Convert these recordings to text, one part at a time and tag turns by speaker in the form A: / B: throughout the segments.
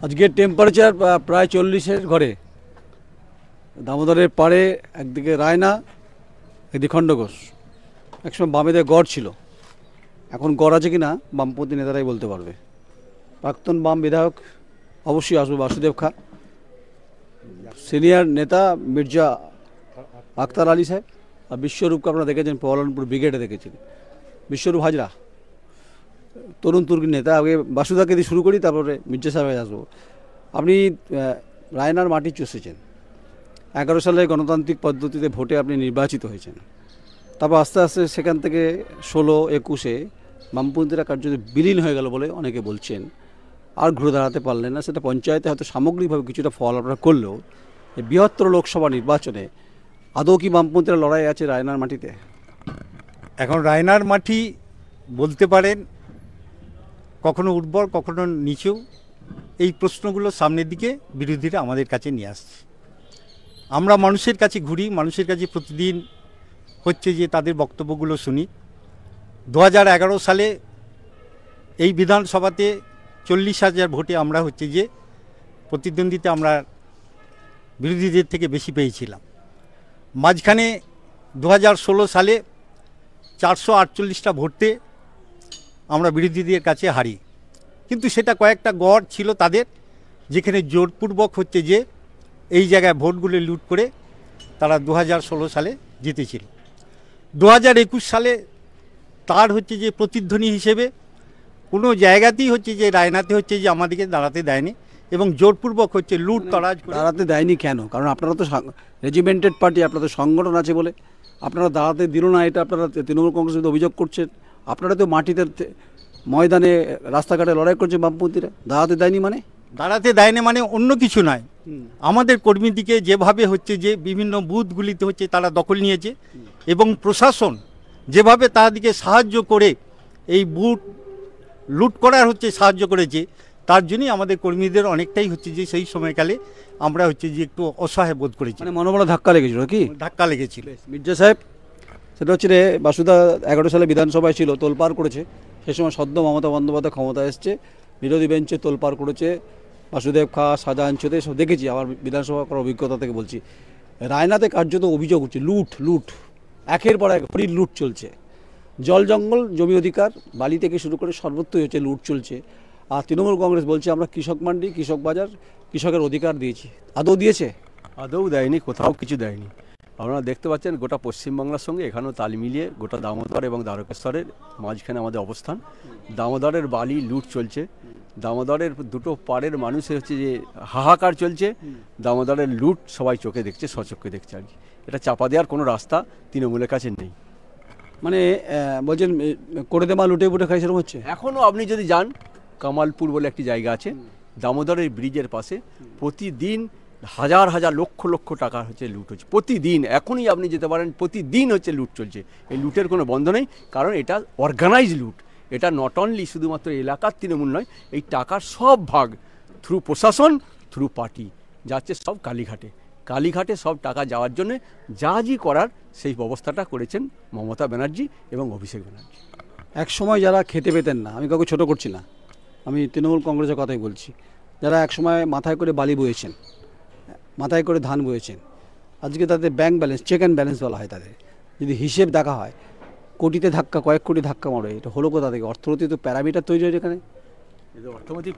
A: আজকের টেম্পারেচার প্রায় 40-এর ঘরে। দামোদরের পাড়ে একদিকে রায়না, একদিকে খণ্ডঘোষ। একসময় বামেদের গড় ছিল, এখন গড় আছে কিনা বামপন্থী নেতারাই বলতে পারবে। প্রাক্তন বাম বিধায়ক অবশ্যই আসবে বাসুদেব খা, সিনিয়র নেতা মির্জা আখতার আলী সাহেব, আর বিশ্বরূপকে আপনারা দেখেছেন পহলানপুর ব্রিগেডে দেখেছেন, বিশ্বরূপ হাজরা তরুণ তুর্কি নেতা। আগে বাসুদাকে দিয়ে শুরু করি, তারপরে মির্জা সাহেবে আসবো। আপনি রায়নার মাটি চষেছেন, 11 সালে গণতান্ত্রিক পদ্ধতিতে ভোটে আপনি নির্বাচিত হয়েছেন। তারপর আস্তে আস্তে সেখান থেকে 16-21-এ বামপন্থীরা কার্যত বিলীন হয়ে গেল বলে অনেকে বলছেন, আর ঘুরে দাঁড়াতে পারলেন না। সেটা পঞ্চায়েতে হয়তো সামগ্রিকভাবে কিছুটা ফল আপনারা করলেও এই বৃহত্তর লোকসভা নির্বাচনে আদৌ কি বামপন্থীরা লড়াই আছে রায়নার মাটিতে?
B: এখন রায়নার মাটি বলতে পারেন কখনো উর্বর কখনো নিচু। এই প্রশ্নগুলো সামনের দিকে বিরোধীরা আমাদের কাছে নিয়ে আসছে। আমরা মানুষের কাছে ঘুরি, মানুষের কাছে প্রতিদিন হচ্ছে যে তাদের বক্তব্যগুলো শুনি। 2011 সালে এই বিধানসভাতে 40,000 ভোটে আমরা হচ্ছে যে প্রতিদ্বন্দ্বিতা আমরা বিরোধীদের থেকে বেশি পেয়েছিলাম। মাঝখানে 2016 সালে 448টা ভোটে আমরা বিরোধীদের কাছে হারি, কিন্তু সেটা কয়েকটা গড় ছিল তাদের, যেখানে জোরপূর্বক হচ্ছে যে এই জায়গায় ভোটগুলো লুট করে তারা 2016 সালে জিতেছিল। 2021 সালে তার হচ্ছে যে প্রতিধ্বনি হিসেবে কোনো জায়গাতেই হচ্ছে যে রায়নাতে হচ্ছে যে আমাদেরকে দাঁড়াতে দেয়নি এবং জোরপূর্বক হচ্ছে লুট তরাজ
A: দাঁড়াতে দেয়নি কেন? কারণ আপনারা তো রেজিমেন্টেড পার্টি, আপনাদের সংগঠন আছে বলে আপনারা দাঁড়াতে দিল না, এটা আপনারা তৃণমূল কংগ্রেসের অভিযোগ করছেন। আপনারা তো মাটিতে ময়দানে রাস্তাঘাটে লড়াই করছে বামপন্থীরা, দাঁড়াতে দেয়নি মানে?
B: দাঁড়াতে দেয়নি মানে অন্য কিছু নয়। আমাদের কর্মীদিকে যেভাবে হচ্ছে যে বিভিন্ন বুথগুলিতে হচ্ছে তারা দখল নিয়েছে এবং প্রশাসন যেভাবে তাদেরকে সাহায্য করে এই বুথ লুট করার হচ্ছে সাহায্য করেছে, তার জন্যই আমাদের কর্মীদের অনেকটাই হচ্ছে যে সেই সময়কালে আমরা হচ্ছে যে একটু অসহায় বোধ করেছি।
A: মানে মনোবল ধাক্কা লেগেছিল কি?
B: ধাক্কা লেগেছিল।
A: মির্জা সাহেব, সেটা হচ্ছে রে বাসুদা 11 সালে বিধানসভায় ছিল, তোলপাড় করেছে। সে সময় সদ্য মমতা বন্দ্যোপাধ্যায় ক্ষমতা এসছে, বিরোধী বেঞ্চে তোলপাড় করেছে, বাসুদেব খা, শাহজাহান চৌধুরী সব দেখেছি, আমার বিধানসভা করার অভিজ্ঞতা থেকে বলছি। রায়নাতে কার্যত অভিযোগ উঠছে লুট, একের পর এক হরিণ লুট চলছে। জল জঙ্গল জমি অধিকার বালি থেকে শুরু করে সর্বত্রই হচ্ছে লুট চলছে। আর তৃণমূল কংগ্রেস বলছে আমরা কৃষক মান্ডি, কৃষক বাজার, কৃষকের অধিকার দিয়েছি। আদৌ দিয়েছে?
C: আদৌ দেয়নি, কোথাও কিছু দেয়নি। আপনারা দেখতে পাচ্ছেন গোটা পশ্চিমবাংলার সঙ্গে এখানেও তাল মিলিয়ে গোটা দামোদর এবং দ্বারকেশ্বরের মাঝখানে আমাদের অবস্থান। দামোদরের বালি লুট চলছে, দামোদরের দুটো পাড়ের মানুষের হচ্ছে যে হাহাকার চলছে, দামোদরের লুট সবাই চোখে দেখছে, স্বচক্ষে দেখছে। আর কি এটা চাপা দেওয়ার কোনো রাস্তা তৃণমূলের কাছে নেই।
A: মানে বলছেন করে দেমা লুটে পুটে খাই সেরকম হচ্ছে।
C: এখনও আপনি যদি যান, কামালপুর বলে একটি জায়গা আছে দামোদরের ব্রিজের পাশে, প্রতিদিন হাজার হাজার লক্ষ লক্ষ টাকা হচ্ছে লুট হচ্ছে প্রতিদিন। এখনই আপনি যেতে পারেন, প্রতিদিন হচ্ছে লুট চলছে। এই লুটের কোনো বন্ধ নেই, কারণ এটা অর্গানাইজ লুট। এটা নট অনলি শুধুমাত্র এলাকার তৃণমূল নয়, এই টাকার সব ভাগ থ্রু প্রশাসন, থ্রু পার্টি যাচ্ছে সব কালীঘাটে সব টাকা যাওয়ার জন্য যা করার সেই ব্যবস্থাটা করেছেন মমতা ব্যানার্জি এবং অভিষেক ব্যানার্জি।
A: এক সময় যারা খেতে পেতেন না, আমি কাউকে ছোটো করছি না, আমি তৃণমূল কংগ্রেসের কথাই বলছি, যারা এক সময় মাথায় করে বালি বয়েছেন, মাথায় করে ধান বয়েছেন, আজকে তাদের bank balance, check and balance বলা হয় তাদের, যদি হিসেব দেখা হয় কোটিতে ধাক্কা, কয়েক কোটি ধাক্কা মারে, এটা হলো কোথা থেকে? অর্থনীতি তো প্যারামিটার তৈরি হয়েছে এখানে।
C: এদের অর্থনৈতিক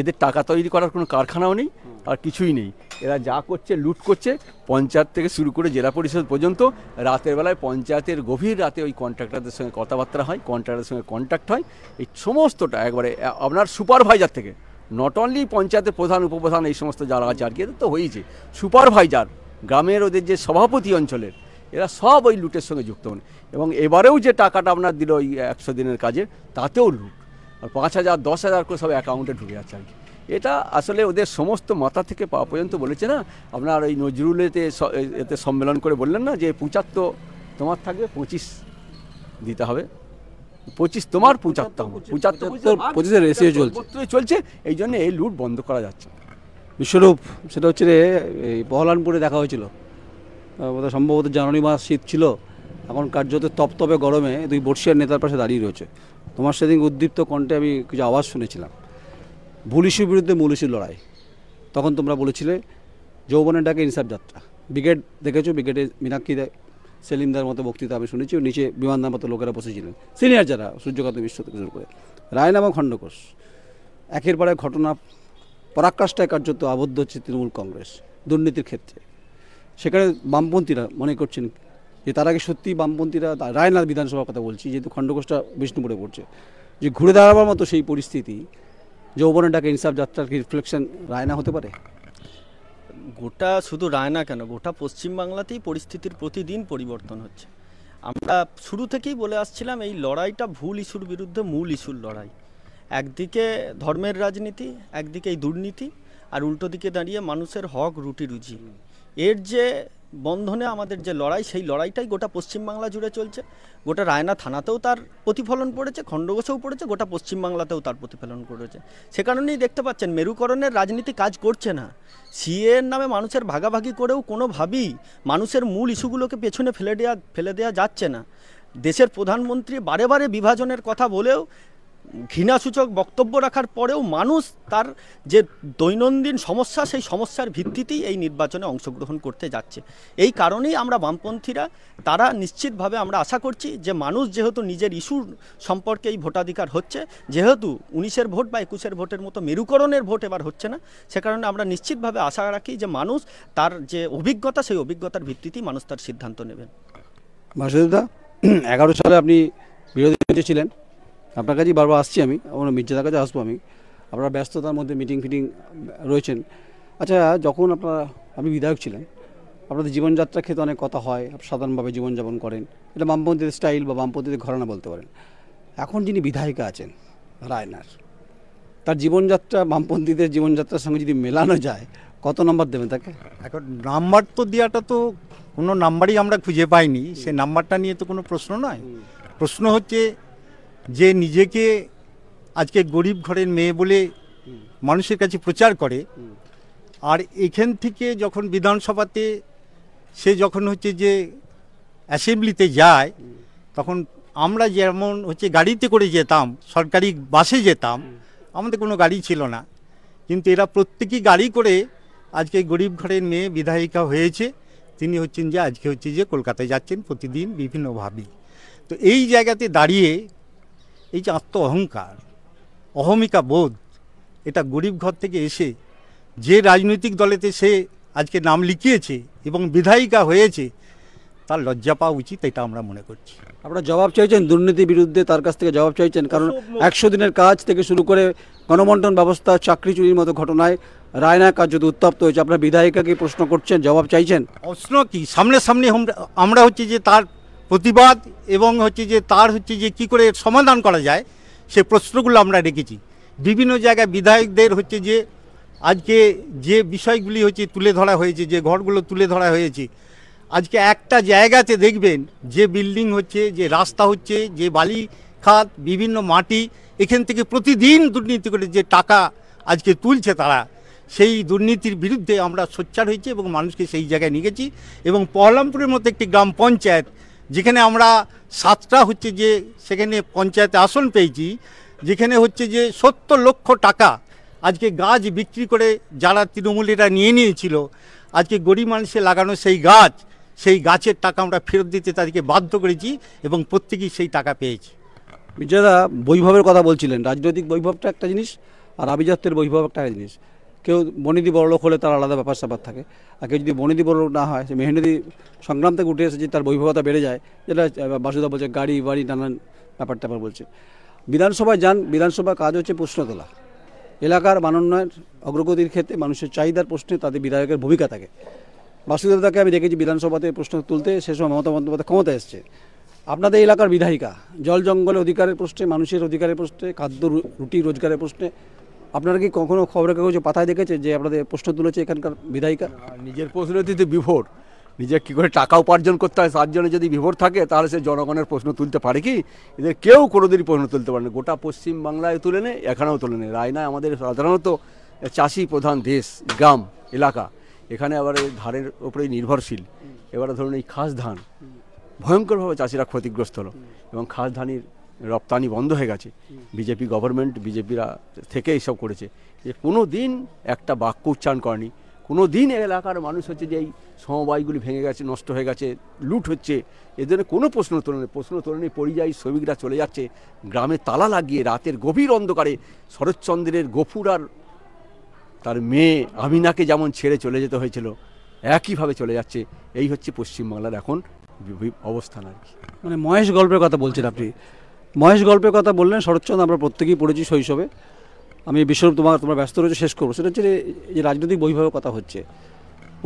C: এদের টাকা তৈরি করার কোনো কারখানাও নেই, আর কিছুই নেই। এরা যা করছে লুট করছে, পঞ্চায়েত থেকে শুরু করে জেলা পরিষদ পর্যন্ত। রাতের বেলায় পঞ্চায়েতের গভীর রাতে ওই কন্ট্রাক্টরদের সঙ্গে কথাবার্তা হয়, কন্ট্রাক্টরের সঙ্গে কন্ট্যাক্ট হয়। এই সমস্তটা একবারে আপনার সুপারভাইজার থেকে, নট অনলি পঞ্চায়েতের প্রধান উপপ্রধান এই সমস্ত যারা আছে আর কি, এদের তো হয়েছে সুপারভাইজার, গ্রামের ওদের যে সভাপতি অঞ্চলের, এরা সব ওই লুটের সঙ্গে যুক্ত হন। এবং এবারেও যে টাকাটা আপনার দিল ওই 100 দিনের কাজে, তাতেও লুট, আর 5,000 10,000 করে সব অ্যাকাউন্টে ঢুকে যাচ্ছে আর কি। এটা আসলে ওদের সমস্ত মাথা থেকে পা পর্যন্ত বলেছে না। আপনার ওই নজরুলেতে এতে সম্মেলন করে বললেন না যে 75 তোমার থাকবে, 25 দিতে হবে, 25 তোমার, 75
A: রেসিও
C: চলছে। এই জন্য এই লুট বন্ধ করা যাচ্ছে।
A: বিশ্বরূপ, সেটা হচ্ছে রে এই বহলানপুরে দেখা হয়েছিল, সম্ভবত জানুয়ারি মাস, শীত ছিল, এখন কার্যত তপতপে গরমে দুই বর্ষিয়ার নেতার পাশে দাঁড়িয়ে রয়েছে। তোমার সেদিন উদ্দীপ্ত কণ্ঠে আমি কিছু আওয়াজ শুনেছিলাম। ভুল ইস্যুর বিরুদ্ধে মূল ইস্যুর লড়াই। তখন তোমরা বলেছিলে যৌবনের ডাকে ইনসাফ যাত্রা। ব্রিগেড দেখেছো, ব্রিগেডে মীনাক্ষী সেলিমদার মতো বক্তৃতা আমি শুনেছি, নিচে বিমানদার মতো লোকেরা বসেছিলেন, সিনিয়র যারা, সূর্যকান্ত মিশ্র থেকে শুরু করে রায়নামা খণ্ডঘোষ। একের পর এক ঘটনা পরাকাষ্ঠায় কার্যত আবদ্ধ হচ্ছে তৃণমূল কংগ্রেস দুর্নীতির ক্ষেত্রে। সেখানে বামপন্থীরা মনে করছেন যে তার আগে সত্যি বামপন্থীরা, রায়নার বিধানসভার কথা বলছি, যেহেতু খণ্ডঘোষটা বিষ্ণুপুরে পড়ছে, যে ঘুরে দাঁড়াবার মতো সেই পরিস্থিতি যৌবনের ডাকে ইনসাফ যাত্রার কি রিফ্লেকশন রায়না হতে পারে?
D: গোটা শুধু রায়না কেন, গোটা পশ্চিমবাংলাতেই পরিস্থিতির প্রতিদিন পরিবর্তন হচ্ছে। আমরা শুরু থেকেই বলে আসছিলাম এই লড়াইটা ভুল ইস্যুর বিরুদ্ধে মূল ইস্যুর লড়াই। একদিকে ধর্মের রাজনীতি, একদিকে এই দুর্নীতি, আর উল্টো দিকে দাঁড়িয়ে মানুষের হক রুটি রুজি। এর যে বন্ধনে আমাদের যে লড়াই, সেই লড়াইটাই গোটা পশ্চিমবাংলা জুড়ে চলছে। গোটা রায়না থানাতেও তার প্রতিফলন পড়েছে, খণ্ডঘোষেও পড়েছে, গোটা পশ্চিমবাংলাতেও তার প্রতিফলন করেছে। সে কারণেই দেখতে পাচ্ছেন মেরুকরণের রাজনীতি কাজ করছে না। সিএর নামে মানুষের ভাগাভাগি করেও কোনোভাবেই মানুষের মূল ইস্যুগুলোকে পেছনে ফেলে দেওয়া যাচ্ছে না। দেশের প্রধানমন্ত্রী বারে বারে বিভাজনের কথা বলেও, ঘৃণাসূচক বক্তব্য রাখার পরেও মানুষ তার যে দৈনন্দিন সমস্যা, সেই সমস্যার ভিত্তিতেই এই নির্বাচনে অংশগ্রহণ করতে যাচ্ছে। এই কারণেই আমরা বামপন্থীরা তারা নিশ্চিতভাবে আমরা আশা করছি যে মানুষ যেহেতু নিজের ইস্যুর সম্পর্কে এই ভোটাধিকার হচ্ছে, যেহেতু 19-এর ভোট বা 21-এর ভোটের মতো মেরুকরণের ভোট এবার হচ্ছে না, সে কারণে আমরা নিশ্চিতভাবে আশা রাখি যে মানুষ তার যে অভিজ্ঞতা, সেই অভিজ্ঞতার ভিত্তিতেই মানুষ তার সিদ্ধান্ত নেবেন।
A: বাসুদেবদা, 11 সালে আপনি বিরোধী দলে ছিলেন, আপনার কাছেই বারবার আসছি আমি, আমার মির্জাদার কাছে আসবো আমি, আপনারা ব্যস্ততার মধ্যে মিটিং ফিটিং রয়েছেন। আচ্ছা, যখন আপনি বিধায়ক ছিলেন, আপনাদের জীবনযাত্রার ক্ষেত্রে অনেক কথা হয়, সাধারণভাবে জীবনযাপন করেন, এটা বামপন্থীদের স্টাইল বা বামপন্থীদের ঘরানা বলতে পারেন। এখন যিনি বিধায়িকা আছেন রায়নার, তার জীবনযাত্রা বামপন্থীদের জীবনযাত্রার সঙ্গে যদি মেলানো যায়, কত নম্বর দেবেন তাকে?
B: এখন নাম্বার তো দেওয়াটা তো কোনো নাম্বারই আমরা খুঁজে পাইনি, সে নাম্বারটা নিয়ে তো কোনো প্রশ্ন নয়। প্রশ্ন হচ্ছে যে নিজেকে আজকে গরিব ঘরের মেয়ে বলে মানুষের কাছে প্রচার করে, আর এখান থেকে যখন বিধানসভাতে সে যখন হচ্ছে যে অ্যাসেম্বলিতে যায়, তখন আমরা যেমন হচ্ছে গাড়িতে করে যেতাম, সরকারি বাসে যেতাম, আমাদের কোনো গাড়ি ছিল না, কিন্তু এরা প্রত্যেকেই গাড়ি করে আজকে গরিব ঘরের মেয়ে বিধায়িকা হয়েছে। তিনি হচ্ছেন যে আজকে হচ্ছে যে কলকাতায় যাচ্ছেন প্রতিদিন বিভিন্নভাবে। তো এই জায়গাতে দাঁড়িয়ে এই যে আত্ম অহংকার, অহমিকা বোধ, এটা গরিব ঘর থেকে এসে যে রাজনৈতিক দলেতে সে আজকে নাম লিখিয়েছে এবং বিধায়িকা হয়েছে, তার লজ্জা পাওয়া উচিত, এটা আমরা মনে করছি।
A: আপনারা জবাব চাইছেন দুর্নীতির বিরুদ্ধে, তার কাছ থেকে জবাব চাইছেন, কারণ 100 দিনের কাজ থেকে শুরু করে গণবন্টন ব্যবস্থা, চাকরি চুরির মতো ঘটনায় রায়না কাজ যদি উত্তপ্ত হয়েছে, আপনারা বিধায়িকাকে প্রশ্ন করছেন, জবাব চাইছেন।
B: প্রশ্ন কি, সামনাসামনি আমরা হচ্ছে যে তার প্রতিবাদ এবং হচ্ছে যে তার হচ্ছে যে কী করে সমাধান করা যায়, সে প্রশ্নগুলো আমরা রেখেছি। বিভিন্ন জায়গায় বিধায়কদের হচ্ছে যে আজকে যে বিষয়গুলি হচ্ছে তুলে ধরা হয়েছে, যে ঘরগুলো তুলে ধরা হয়েছে, আজকে একটা জায়গাতে দেখবেন যে বিল্ডিং হচ্ছে, যে রাস্তা হচ্ছে, যে বালি খাত, বিভিন্ন মাটি, এখান থেকে প্রতিদিন দুর্নীতি করে যে টাকা আজকে তুলছে তারা, সেই দুর্নীতির বিরুদ্ধে আমরা সোচ্চার হয়েছি এবং মানুষকে সেই জায়গায় নিয়ে গেছি। এবং পহলামপুরের মতো একটি গ্রাম পঞ্চায়েত, যেখানে আমরা 7টা হচ্ছে যে সেখানে পঞ্চায়েতে আসন পেয়েছি, যেখানে হচ্ছে যে 70 লক্ষ টাকা আজকে গাছ বিক্রি করে যারা তৃণমূলীরা নিয়েছিল, আজকে গরিব মানুষের লাগানো সেই গাছের টাকা আমরা ফেরত দিতে তাদেরকে বাধ্য করেছি এবং প্রত্যেকেই সেই টাকা পেয়েছি।
A: মির্জাদা, বৈভবের কথা বলছিলেন, রাজনৈতিক বৈভবটা একটা জিনিস আর আভিজাত্যের বৈভব একটা জিনিস। কেউ বনেদি বড়লোক হলে তার আলাদা ব্যাপার স্যাপার থাকে, আর কেউ যদি বনেদি বড়লোক না হয়, সে মেহনতি সংগ্রাম থেকে উঠে এসেছে, তার বৈভবতা বেড়ে যায়, যেটা বাসুদা বলছে গাড়ি বাড়ি নানান ব্যাপার ট্যাপার বলছে। বিধানসভায় যান, বিধানসভার কাজ হচ্ছে প্রশ্ন তোলা, এলাকার মানোন্নয়ন অগ্রগতির ক্ষেত্রে মানুষের চাহিদার প্রশ্নে তাদের বিধায়কের ভূমিকা থাকে। বাসুদেবদাকে আমি দেখেছি বিধানসভাতে প্রশ্ন তুলতে, সে সময় মমতা বন্দ্যোপাধ্যায় ক্ষমতা এসছে। আপনাদের এলাকার বিধায়িকা জল জঙ্গলের অধিকারের প্রশ্নে, মানুষের অধিকারের প্রশ্নে, খাদ্য রুটি রোজগারের প্রশ্নে, আপনারা কি কখনো খবরের কাগজে পাতায় দেখেছে যে আপনাদের প্রশ্ন তুলেছে এখানকার বিধায়িকা?
C: নিজের প্রশ্নটিতে বিভোর, নিজে কী করে টাকা উপার্জন করতে হয় তার জন্য যদি বিভোর থাকে, তাহলে সে জনগণের প্রশ্ন তুলতে পারে কি? এদের কেউ কোনোদিনই প্রশ্ন তুলতে পারে না। গোটা পশ্চিমবাংলায় তুলে নেই, এখানেও তুলে নেই। রায়না আমাদের সাধারণত চাষি প্রধান দেশ, গ্রাম এলাকা, এখানে আবার ধানের ওপরেই নির্ভরশীল। এবারে ধরুন এই খাস ধান, ভয়ঙ্করভাবে চাষিরা ক্ষতিগ্রস্ত হলো এবং খাস ধানের রপ্তানি বন্ধ হয়ে গেছে, বিজেপি গভর্নমেন্ট, বিজেপিরা থেকে এইসব করেছে, যে কোনো দিন একটা বাক্য উচ্চারণ করেনি। কোনো দিন এলাকার মানুষ হচ্ছে যে এই সমবায়গুলি ভেঙে গেছে, নষ্ট হয়ে গেছে, লুট হচ্ছে, এদের কোনো প্রশ্ন তোলেনি। পরিযায়ী শ্রমিকরা চলে যাচ্ছে গ্রামে তালা লাগিয়ে, রাতের গভীর অন্ধকারে শরৎচন্দ্রের গফুর আর তার মেয়ে আমিনাকে যেমন ছেড়ে চলে যেতে হয়েছিল, একইভাবে চলে যাচ্ছে। এই হচ্ছে পশ্চিমবাংলার এখন অবস্থান আর কি।
A: মানে মহেশ গল্পের কথা বলছেন আপনি, মহেশ গল্পের কথা বললেন। শরৎচন্দ্র আমরা প্রত্যেকেই পড়েছি শৈশবে। আমি বিশ্বরূপ তোমরা ব্যস্ত রয়েছে, শেষ করবো। সেটা হচ্ছে যে রাজনৈতিক বৈভাবে কথা হচ্ছে,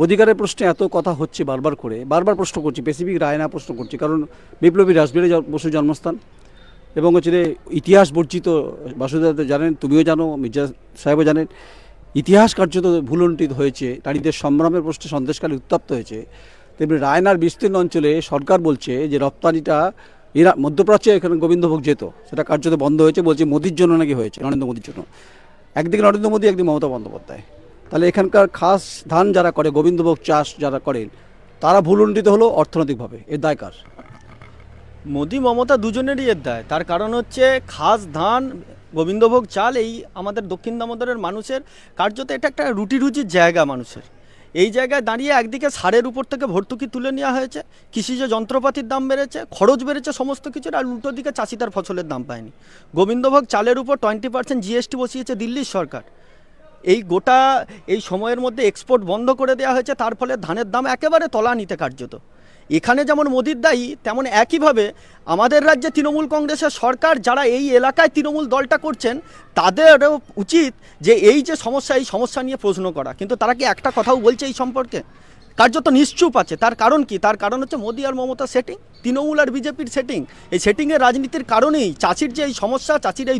A: অধিকারের প্রশ্নে এত কথা হচ্ছে বারবার করে, বারবার প্রশ্ন করছি, স্পেসিফিক রায়না প্রশ্ন করছি, কারণ বিপ্লবী রাসবিহারী বসুর জন্মস্থান এবং হচ্ছে যে ইতিহাস বর্জিত, বাসুদেব জানেন, তুমিও জানো, মির্জা সাহেবও জানেন, ইতিহাস কার্যত ভুলুণ্ঠিত হয়েছে, নারীদের সংগ্রামের প্রশ্নে সন্দেশকালে উত্তপ্ত হয়েছে। তেমনি রায়নার বিস্তীর্ণ অঞ্চলে সরকার বলছে যে রপ্তানিটা মধ্যপ্রাচ্যে এখানে গোবিন্দভোগ যেত, সেটা কার্যত বন্ধ হয়েছে, বলছে মোদির জন্য নাকি হয়েছে, নরেন্দ্র মোদির জন্য। একদিকে নরেন্দ্র মোদী, একদিকে মমতা বন্দ্যোপাধ্যায়। তাহলে এখানকার খাস ধান যারা করে, গোবিন্দভোগ চাষ যারা করেন, তারা ভুলুণ্ঠিত হলো অর্থনৈতিকভাবে, এর দায় কার?
D: মোদি মমতা দুজনেরই এর দায়। তার কারণ হচ্ছে খাস ধান, গোবিন্দভোগ চাল এই আমাদের দক্ষিণ দামোদরের মানুষের কার্যত এটা একটা রুটির জায়গা মানুষের। এই জায়গায় দাঁড়িয়ে একদিকে সারের উপর থেকে ভর্তুকি তুলে নেওয়া হয়েছে, কৃষিজ যন্ত্রপাতির দাম বেড়েছে, খরচ বেড়েছে সমস্ত কিছুর, আর উল্টো দিকে চাষি তার ফসলের দাম পায়নি। গোবিন্দভোগ চালের উপর 20% জিএসটি বসিয়েছে দিল্লির সরকার। এই সময়ের মধ্যে এক্সপোর্ট বন্ধ করে দেওয়া হয়েছে, তার ফলে ধানের দাম একেবারে তলানিতে কার্যত। এখানে যেমন মোদির দায়ী, তেমন একইভাবে আমাদের রাজ্যে তৃণমূল কংগ্রেসের সরকার, যারা এই এলাকায় তৃণমূল দলটা করছেন, তাদেরও উচিত যে এই যে সমস্যা, এই সমস্যা নিয়ে প্রশ্ন করা। কিন্তু তারা কি একটা কথাও বলছে এই সম্পর্কে? কার্যত নিশ্চুপ আছে। তার কারণ কি? তার কারণ হচ্ছে মোদি আর মমতার সেটিং, তৃণমূল আর বিজেপির সেটিং। এই সেটিংয়ের রাজনীতির কারণেই চাষির যে এই সমস্যা, চাষির এই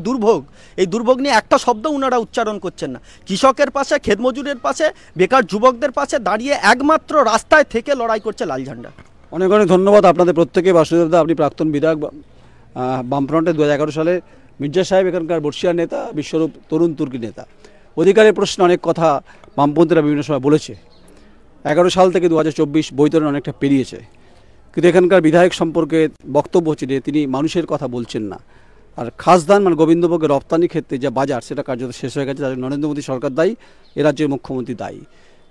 D: দুর্ভোগ নিয়ে একটা শব্দ ওনারা উচ্চারণ করছেন না। কৃষকের পাশে, ক্ষেতমজুরের পাশে, বেকার যুবকদের পাশে দাঁড়িয়ে একমাত্র রাস্তায় থেকে লড়াই করছে লাল ঝান্ডা।
A: অনেক অনেক ধন্যবাদ আপনাদের প্রত্যেকে। বাসুদেবদা, আপনি প্রাক্তন বিধায়ক বামফ্রন্টে, 2011 সালে। মির্জা সাহেব এখানকার বর্ষিয়ার নেতা, বিশ্বরূপ তরুণ তুর্কি নেতা। অধিকারের প্রশ্নে অনেক কথা বামপন্থীরা বিভিন্ন সময় বলেছে। 11 সাল থেকে 2024 বৈতরণ অনেকটা পেরিয়েছে, কিন্তু এখানকার বিধায়ক সম্পর্কে বক্তব্য হচ্ছে যে তিনি মানুষের কথা বলছেন না। আর খাসদান মানে গোবিন্দভোগের রপ্তানি ক্ষেত্রে যে বাজার, সেটা কার্যত শেষ হয়ে গেছে। তাদের নরেন্দ্র মোদী সরকার দায়ী, এ রাজ্যের মুখ্যমন্ত্রী দায়ী।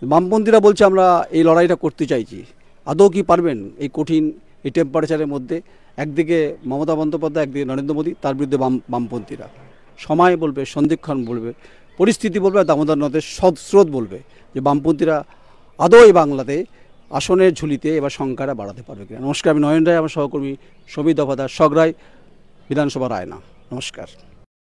A: বামপন্থীরা বলছে আমরা এই লড়াইটা করতে চাইছি। আদৌ কি পারবেন এই কঠিন এই টেম্পারেচারের মধ্যে? একদিকে মমতা বন্দ্যোপাধ্যায়, একদিকে নরেন্দ্র মোদী, তার বিরুদ্ধে বামপন্থীরা। সময় বলবে, সন্ধিক্ষণ বলবে, পরিস্থিতি বলবে, দামোদর নদের স্রোত বলবে যে বামপন্থীরা আদৌ এই বাংলাতে আসনের ঝুলিতে এবার সংখ্যাটা বাড়াতে পারবে কিনা। নমস্কার, আমি নয়ন রায়, আমার সহকর্মী সমীর দফাদার, সগরাই, বিধানসভা রায়না। নমস্কার।